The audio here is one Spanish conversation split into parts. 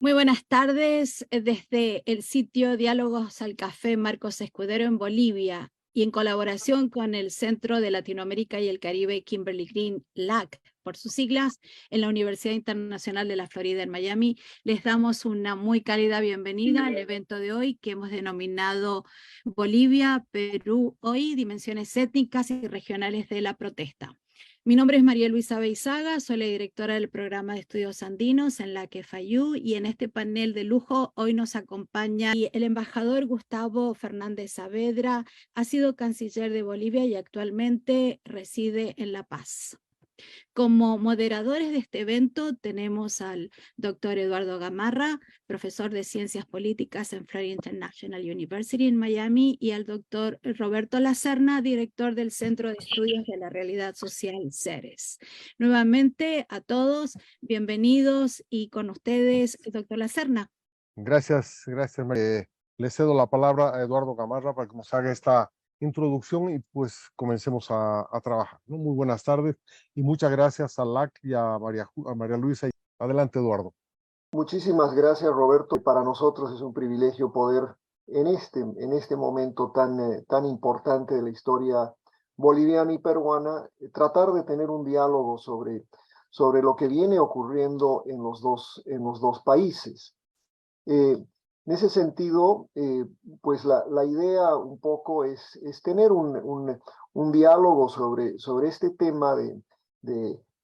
Muy buenas tardes desde el sitio Diálogos al Café Marcos Escudero en Bolivia y en colaboración con el Centro de Latinoamérica y el Caribe Kimberly Green LAC, por sus siglas, en la Universidad Internacional de la Florida en Miami. Les damos una muy cálida bienvenida al evento de hoy que hemos denominado Bolivia, Perú, hoy, dimensiones étnicas y regionales de la protesta. Mi nombre es María Luisa Beizaga, soy la directora del programa de estudios andinos en la KFIU y en este panel de lujo hoy nos acompaña el embajador Gustavo Fernández Saavedra, ha sido canciller de Bolivia y actualmente reside en La Paz. Como moderadores de este evento tenemos al doctor Eduardo Gamarra, profesor de Ciencias Políticas en Florida International University en Miami, y al doctor Roberto Lacerna, director del Centro de Estudios de la Realidad Social, CERES. Nuevamente a todos, bienvenidos y con ustedes, doctor Lacerna. Gracias, María. Le cedo la palabra a Eduardo Gamarra para que nos haga esta introducción y pues comencemos a trabajar, ¿no? Muy buenas tardes y muchas gracias a LAC y a María Luisa. Adelante, Eduardo. Muchísimas gracias, Roberto. Para nosotros es un privilegio poder en este momento tan importante de la historia boliviana y peruana, tratar de tener un diálogo sobre lo que viene ocurriendo en los dos países. En ese sentido, pues la idea un poco es tener un diálogo sobre este tema de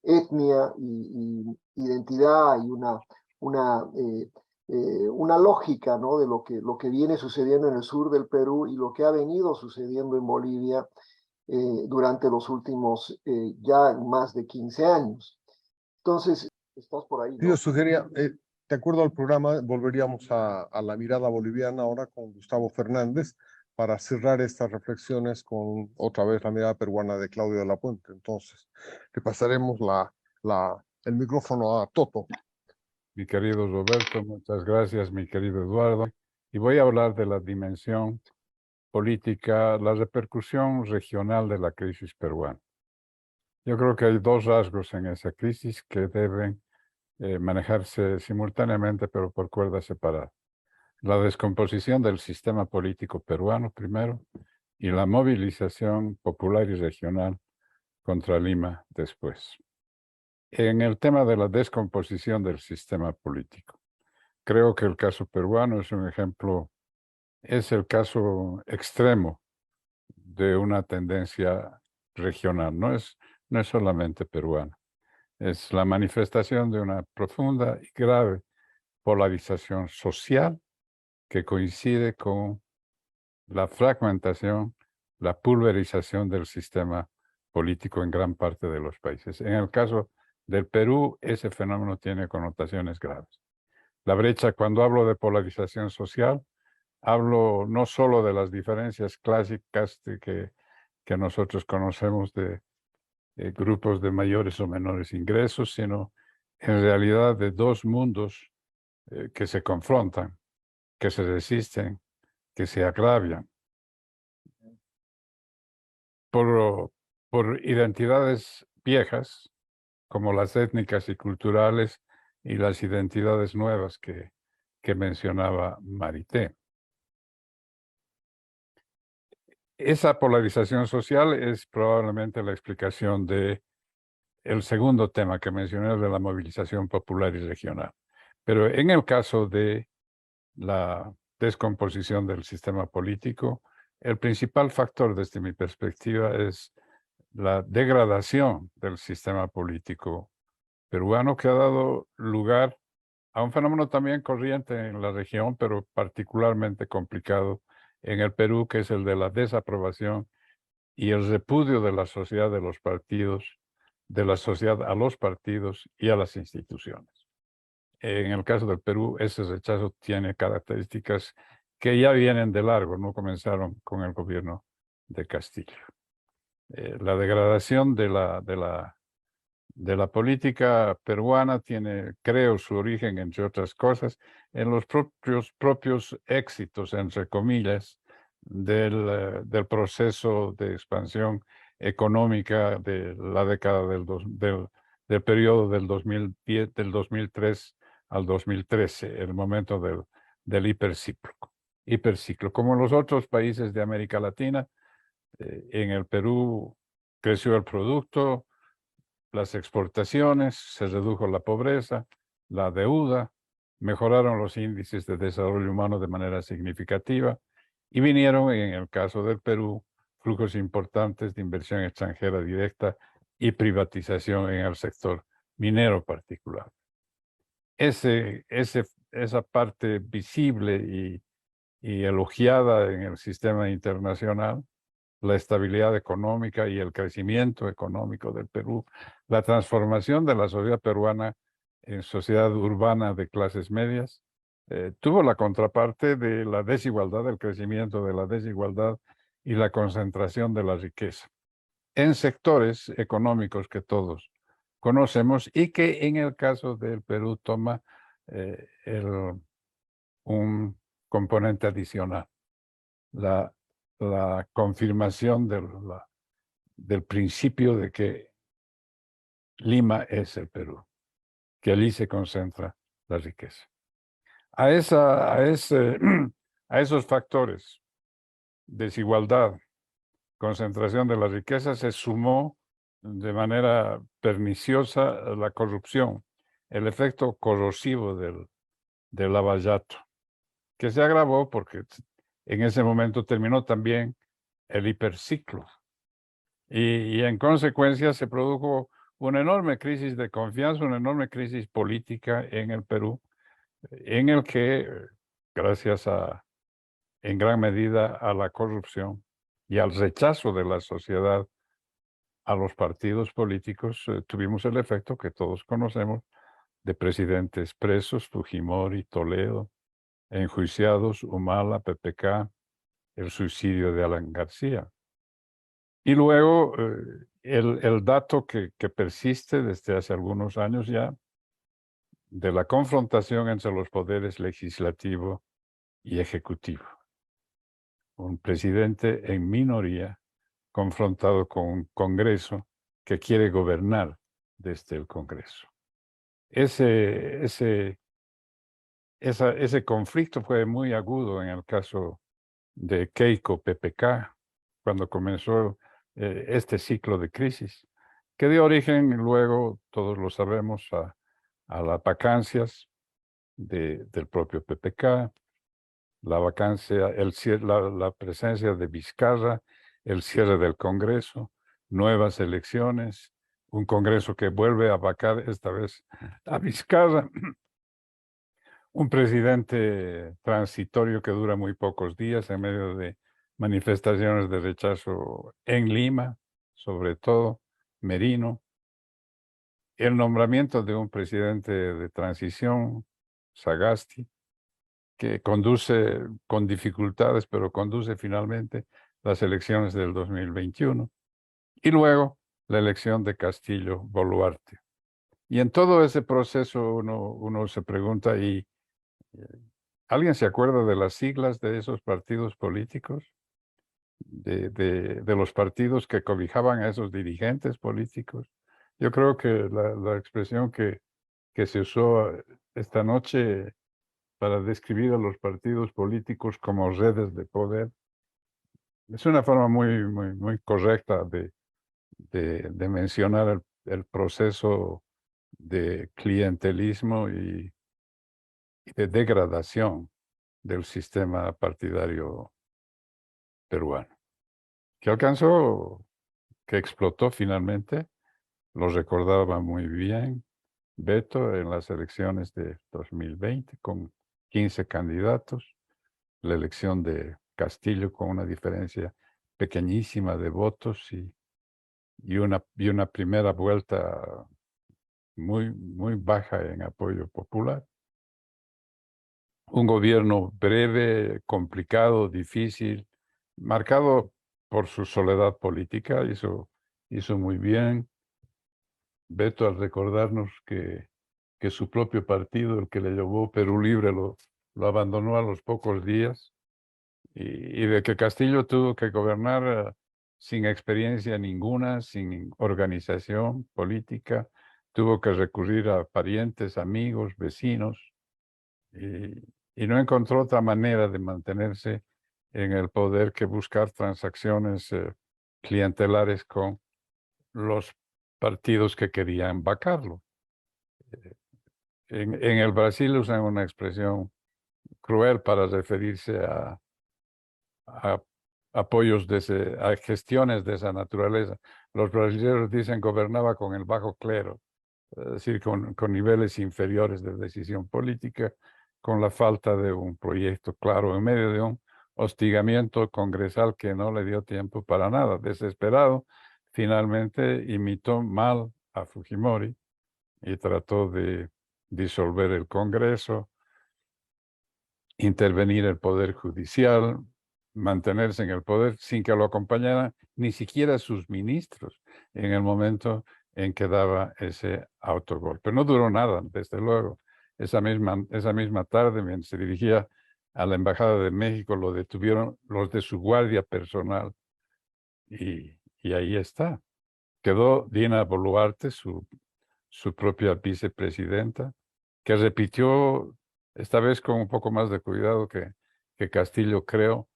etnia y identidad y una lógica, ¿no? De lo que viene sucediendo en el sur del Perú y lo que ha venido sucediendo en Bolivia durante los últimos ya más de 15 años. Entonces, estás por ahí, ¿no? Yo sugería, de acuerdo al programa, volveríamos a la mirada boliviana ahora con Gustavo Fernández para cerrar estas reflexiones con otra vez la mirada peruana de Claudio de la Puente. Entonces, le pasaremos el micrófono a Toto. Mi querido Roberto, muchas gracias, mi querido Eduardo. Y voy a hablar de la dimensión política, la repercusión regional de la crisis peruana. Yo creo que hay dos rasgos en esa crisis que deben manejarse simultáneamente, pero por cuerdas separadas. La descomposición del sistema político peruano primero y la movilización popular y regional contra Lima después. En el tema de la descomposición del sistema político, creo que el caso peruano es un ejemplo, es el caso extremo de una tendencia regional, no es solamente peruana, es la manifestación de una profunda y grave polarización social que coincide con la fragmentación, la pulverización del sistema político en gran parte de los países. En el caso del Perú, ese fenómeno tiene connotaciones graves. La brecha, cuando hablo de polarización social, hablo no solo de las diferencias clásicas que nosotros conocemos de grupos de mayores o menores ingresos, sino en realidad de dos mundos que se confrontan, que se resisten, que se agravian por identidades viejas, como las étnicas y culturales, y las identidades nuevas que mencionaba Marité. Esa polarización social es probablemente la explicación de el segundo tema que mencioné, de la movilización popular y regional. Pero en el caso de la descomposición del sistema político, el principal factor desde mi perspectiva es la degradación del sistema político peruano, que ha dado lugar a un fenómeno también corriente en la región, pero particularmente complicado en el Perú, que es el de la desaprobación y el repudio de la sociedad de los partidos, de la sociedad a los partidos y a las instituciones. En el caso del Perú, ese rechazo tiene características que ya vienen de largo, no comenzaron con el gobierno de Castillo. La degradación de la política peruana tiene, creo, su origen, entre otras cosas, en los propios éxitos, entre comillas, del proceso de expansión económica de la década del periodo del 2010, del 2003 al 2013, el momento del hiperciclo. Como en los otros países de América Latina, en el Perú creció el producto, las exportaciones, se redujo la pobreza, la deuda, mejoraron los índices de desarrollo humano de manera significativa y vinieron, en el caso del Perú, flujos importantes de inversión extranjera directa y privatización en el sector minero particular. Esa parte visible y elogiada en el sistema internacional, la estabilidad económica y el crecimiento económico del Perú, la transformación de la sociedad peruana en sociedad urbana de clases medias, tuvo la contraparte de la desigualdad, el crecimiento de la desigualdad y la concentración de la riqueza en sectores económicos que todos conocemos y que en el caso del Perú toma un componente adicional, la confirmación del principio de que Lima es el Perú, que allí se concentra la riqueza. A esos factores, desigualdad, concentración de la riqueza, se sumó de manera perniciosa la corrupción, el efecto corrosivo del lavallato, que se agravó porque en ese momento terminó también el hiperciclo. Y en consecuencia se produjo una enorme crisis de confianza, una enorme crisis política en el Perú, en el que, gracias en gran medida a la corrupción y al rechazo de la sociedad a los partidos políticos, tuvimos el efecto que todos conocemos de presidentes presos, Fujimori, Toledo, enjuiciados, Humala, PPK, el suicidio de Alan García. Y luego el dato que persiste desde hace algunos años ya de la confrontación entre los poderes legislativo y ejecutivo. Un presidente en minoría confrontado con un Congreso que quiere gobernar desde el Congreso. Ese conflicto fue muy agudo en el caso de Keiko PPK, cuando comenzó este ciclo de crisis, que dio origen luego, todos lo sabemos, a las vacancias del propio PPK, la vacancia, la presencia de Vizcarra, el cierre del Congreso, nuevas elecciones, un Congreso que vuelve a vacar esta vez a Vizcarra, un presidente transitorio que dura muy pocos días en medio de manifestaciones de rechazo en Lima, sobre todo Merino, el nombramiento de un presidente de transición, Sagasti, que conduce con dificultades, pero conduce finalmente las elecciones del 2021, y luego la elección de Castillo Boluarte. Y en todo ese proceso uno se pregunta, ¿y alguien se acuerda de las siglas de esos partidos políticos? De los partidos que cobijaban a esos dirigentes políticos. Yo creo que la expresión que se usó esta noche para describir a los partidos políticos como redes de poder es una forma muy correcta de mencionar el proceso de clientelismo y de degradación del sistema partidario peruano, que alcanzó, que explotó finalmente, lo recordaba muy bien Beto en las elecciones de 2020 con 15 candidatos, la elección de Castillo con una diferencia pequeñísima de votos y una primera vuelta muy baja en apoyo popular. Un gobierno breve, complicado, difícil, marcado por su soledad política, hizo muy bien Beto al recordarnos que su propio partido, el que le llevó Perú Libre, lo abandonó a los pocos días, y de que Castillo tuvo que gobernar sin experiencia ninguna, sin organización política, tuvo que recurrir a parientes, amigos, vecinos, y no encontró otra manera de mantenerse en el poder que buscar transacciones clientelares con los partidos que querían vacarlo. En el Brasil usan una expresión cruel para referirse a apoyos a gestiones de esa naturaleza. Los brasileños dicen gobernaba con el bajo clero, es decir, con niveles inferiores de decisión política, con la falta de un proyecto claro, en medio de un hostigamiento congresal que no le dio tiempo para nada. Desesperado, finalmente imitó mal a Fujimori y trató de disolver el Congreso, intervenir el Poder Judicial, mantenerse en el poder sin que lo acompañaran ni siquiera sus ministros en el momento en que daba ese autogolpe. No duró nada, desde luego. Esa misma tarde, mientras se dirigía a la Embajada de México, lo detuvieron los de su guardia personal. Y ahí está. Quedó Dina Boluarte, su propia vicepresidenta, que repitió, esta vez con un poco más de cuidado que Castillo, creo,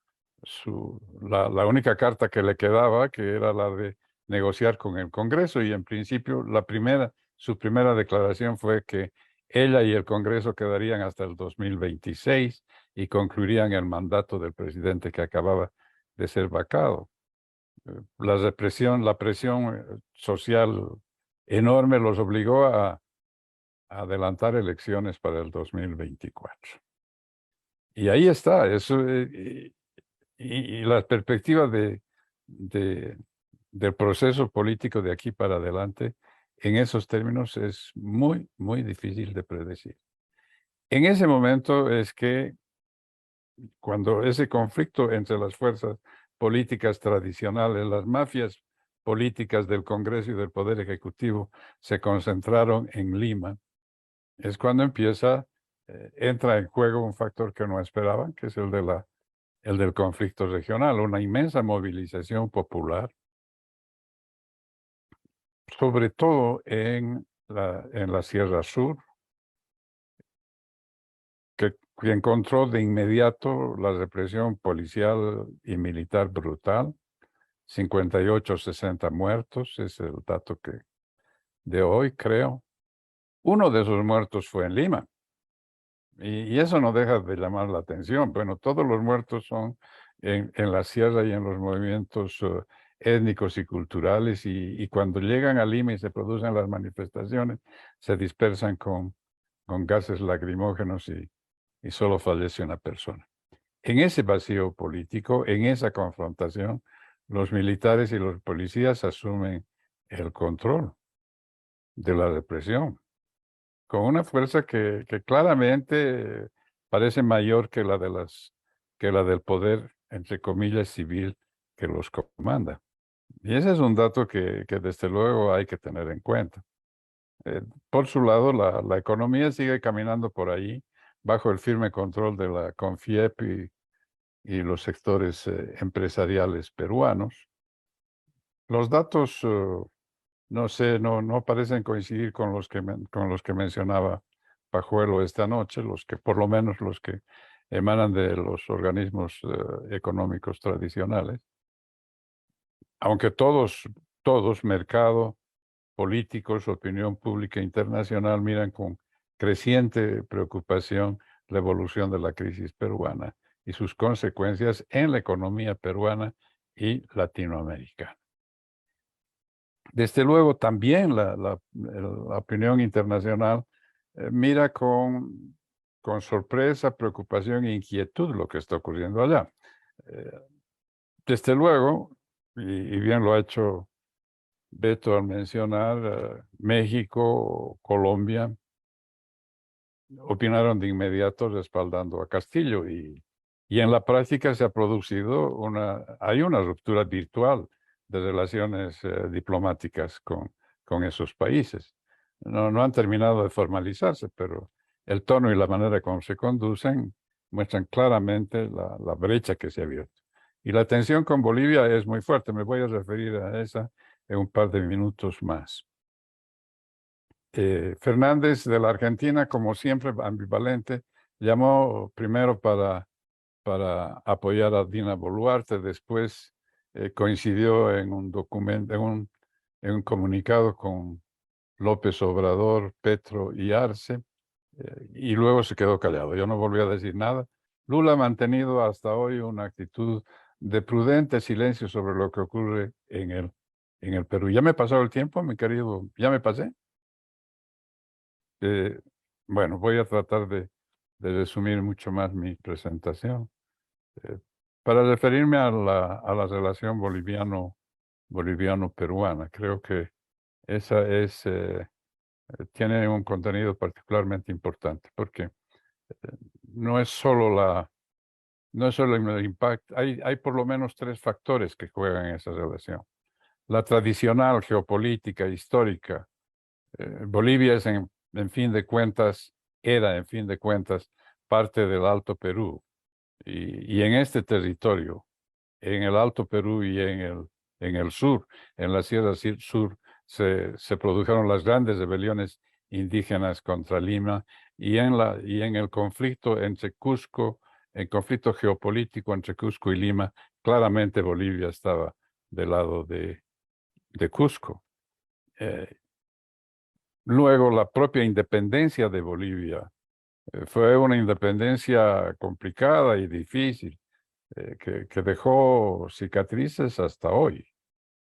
la única carta que le quedaba, que era la de negociar con el Congreso, y en principio su primera declaración fue que ella y el Congreso quedarían hasta el 2026 y concluirían el mandato del presidente que acababa de ser vacado. La presión social enorme los obligó a adelantar elecciones para el 2024. Y ahí está, eso, y la perspectiva del proceso político de aquí para adelante, en esos términos, es muy, muy difícil de predecir. En ese momento es que, cuando ese conflicto entre las fuerzas políticas tradicionales, las mafias políticas del Congreso y del Poder Ejecutivo se concentraron en Lima, es cuando entra en juego un factor que no esperaban, que es el del conflicto regional, una inmensa movilización popular, sobre todo en la Sierra Sur, que encontró de inmediato la represión policial y militar brutal. 58, 60 muertos, es el dato de hoy, creo. Uno de esos muertos fue en Lima. Y eso no deja de llamar la atención. Bueno, todos los muertos son en la sierra y en los movimientos étnicos y culturales, y cuando llegan a Lima y se producen las manifestaciones, se dispersan con gases lacrimógenos y solo fallece una persona. En ese vacío político, en esa confrontación, los militares y los policías asumen el control de la represión, con una fuerza que claramente parece mayor que la del poder, entre comillas, civil que los comanda. Y ese es un dato que desde luego hay que tener en cuenta. Por su lado, la economía sigue caminando por ahí, bajo el firme control de la CONFIEP y los sectores empresariales peruanos. Los datos, no sé, no parecen coincidir con los que mencionaba Pajuelo esta noche, por lo menos los que emanan de los organismos económicos tradicionales. Aunque todos, mercado, políticos, opinión pública internacional, miran con creciente preocupación la evolución de la crisis peruana y sus consecuencias en la economía peruana y latinoamericana. Desde luego, también la opinión internacional mira con sorpresa, preocupación e inquietud lo que está ocurriendo allá. Desde luego, y bien lo ha hecho Beto al mencionar, México, Colombia, opinaron de inmediato respaldando a Castillo, y en la práctica se ha producido hay una ruptura virtual de relaciones diplomáticas con esos países. No han terminado de formalizarse, pero el tono y la manera como se conducen muestran claramente la brecha que se ha abierto. Y la tensión con Bolivia es muy fuerte. Me voy a referir a esa en un par de minutos más. Fernández de la Argentina, como siempre ambivalente, llamó primero para apoyar a Dina Boluarte, después coincidió en un documento, en un comunicado con López Obrador, Petro y Arce, y luego se quedó callado. Yo no volví a decir nada. Lula ha mantenido hasta hoy una actitud de prudente silencio sobre lo que ocurre en el Perú. ¿Ya me he pasado el tiempo, mi querido? ¿Ya me pasé? Bueno, voy a tratar de resumir mucho más mi presentación. Para referirme a la relación boliviano-peruana, creo que esa tiene un contenido particularmente importante, porque no es solo el impacto, hay por lo menos tres factores que juegan en esa relación. La tradicional geopolítica histórica. Bolivia es en fin de cuentas, era en fin de cuentas parte del Alto Perú. Y en este territorio, en el Alto Perú y en el sur, en la Sierra Sur, se produjeron las grandes rebeliones indígenas contra Lima y en el conflicto entre Cusco, el conflicto geopolítico entre Cusco y Lima, claramente Bolivia estaba del lado de Cusco. Luego, la propia independencia de Bolivia fue una independencia complicada y difícil, que dejó cicatrices hasta hoy.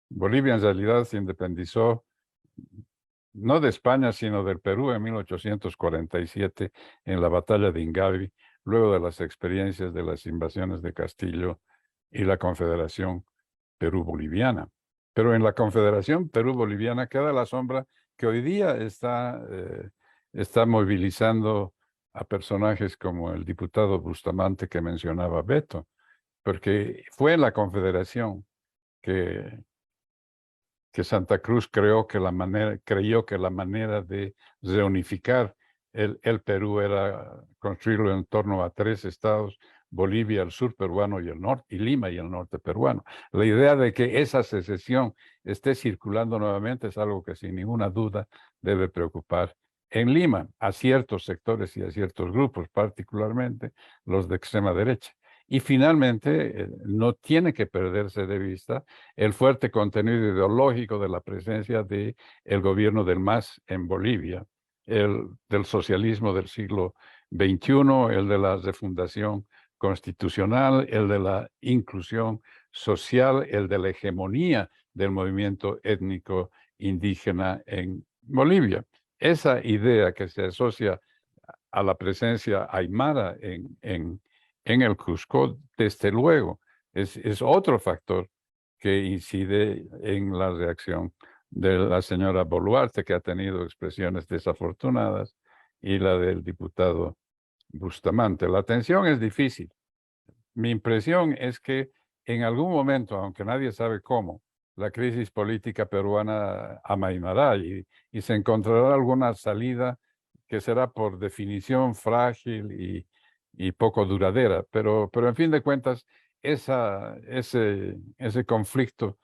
Bolivia en realidad se independizó no de España, sino del Perú en 1847 en la batalla de Ingavi, luego de las experiencias de las invasiones de Castillo y la Confederación Perú-Boliviana. Pero en la Confederación Perú-Boliviana queda la sombra que hoy día está movilizando a personajes como el diputado Bustamante que mencionaba Beto, porque fue en la Confederación que Santa Cruz creyó que la manera de reunificar el Perú era construirlo en torno a tres estados: Bolivia, el sur peruano y el norte, y Lima y el norte peruano. La idea de que esa secesión esté circulando nuevamente es algo que sin ninguna duda debe preocupar en Lima a ciertos sectores y a ciertos grupos, particularmente los de extrema derecha. Y finalmente, no tiene que perderse de vista el fuerte contenido ideológico de la presencia del gobierno del MAS en Bolivia, el del socialismo del siglo XXI, el de la refundación constitucional, el de la inclusión social, el de la hegemonía del movimiento étnico indígena en Bolivia. Esa idea que se asocia a la presencia aymara en el Cusco, desde luego, es otro factor que incide en la reacción de la señora Boluarte, que ha tenido expresiones desafortunadas, y la del diputado Bustamante. La tensión es difícil. Mi impresión es que en algún momento, aunque nadie sabe cómo, la crisis política peruana amainará y se encontrará alguna salida que será por definición frágil y poco duradera. Pero en fin de cuentas, ese conflicto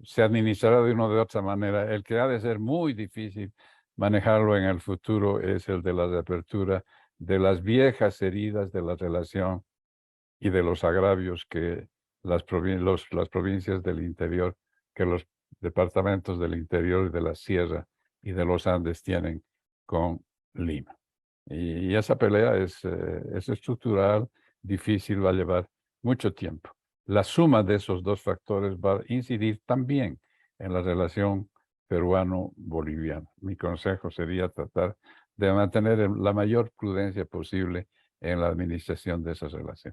se administrará de una o de otra manera. El que ha de ser muy difícil manejarlo en el futuro es el de la reapertura de las viejas heridas de la relación y de los agravios que las provincias del interior, que los departamentos del interior y de la sierra y de los Andes tienen con Lima. Y esa pelea es estructural, difícil, va a llevar mucho tiempo. La suma de esos dos factores va a incidir también en la relación peruano-boliviana. Mi consejo sería tratar de mantener la mayor prudencia posible en la administración de esa relación.